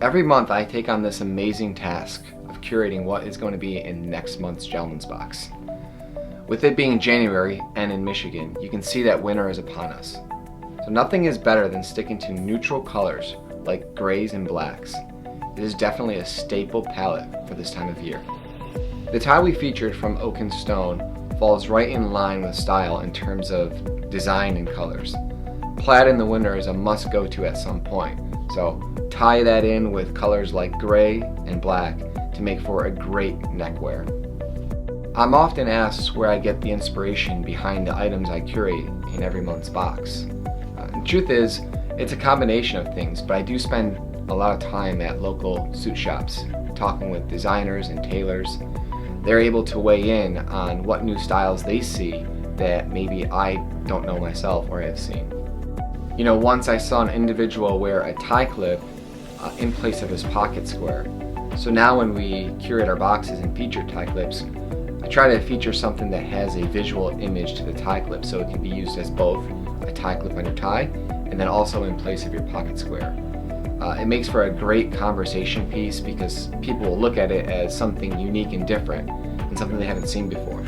Every month I take on this amazing task of curating what is going to be in next month's Gentleman's Box. With it being January and in Michigan, you can see that winter is upon us. So nothing is better than sticking to neutral colors like grays and blacks. It is definitely a staple palette for this time of year. The tie we featured from Oak and Stone falls right in line with style in terms of design and colors. Plaid in the winter is a must go to at some point, so tie that in with colors like gray and black to make for a great neckwear. I'm often asked where I get the inspiration behind the items I curate in every month's box. The truth is, it's a combination of things, but I do spend a lot of time at local suit shops, talking with designers and tailors. They're able to weigh in on what new styles they see that maybe I don't know myself or have seen. Once I saw an individual wear a tie clip in place of his pocket square. So now when we curate our boxes and feature tie clips, I try to feature something that has a visual image to the tie clip so it can be used as both a tie clip on your tie and then also in place of your pocket square. It makes for a great conversation piece because people will look at it as something unique and different and something they haven't seen before.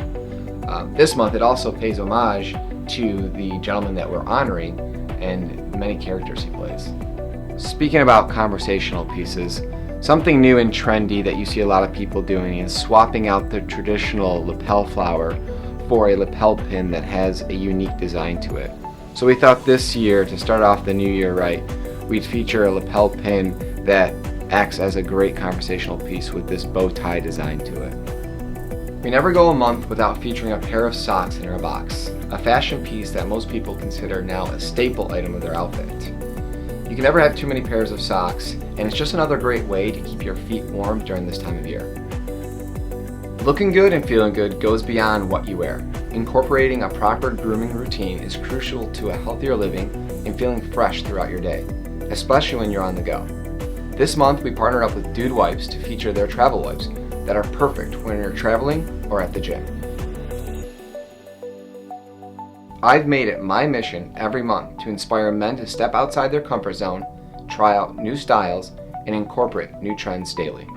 This month it also pays homage to the gentleman that we're honoring and the many characters he plays. Speaking about conversational pieces, something new and trendy that you see a lot of people doing is swapping out the traditional lapel flower for a lapel pin that has a unique design to it. So we thought this year, to start off the new year right, we'd feature a lapel pin that acts as a great conversational piece with this bow tie design to it. We never go a month without featuring a pair of socks in our box, a fashion piece that most people consider now a staple item of their outfit. You can never have too many pairs of socks, and it's just another great way to keep your feet warm during this time of year. Looking good and feeling good goes beyond what you wear. Incorporating a proper grooming routine is crucial to a healthier living and feeling fresh throughout your day, especially when you're on the go. This month we partnered up with Dude Wipes to feature their travel wipes that are perfect when you're traveling or at the gym. I've made it my mission every month to inspire men to step outside their comfort zone, try out new styles, and incorporate new trends daily.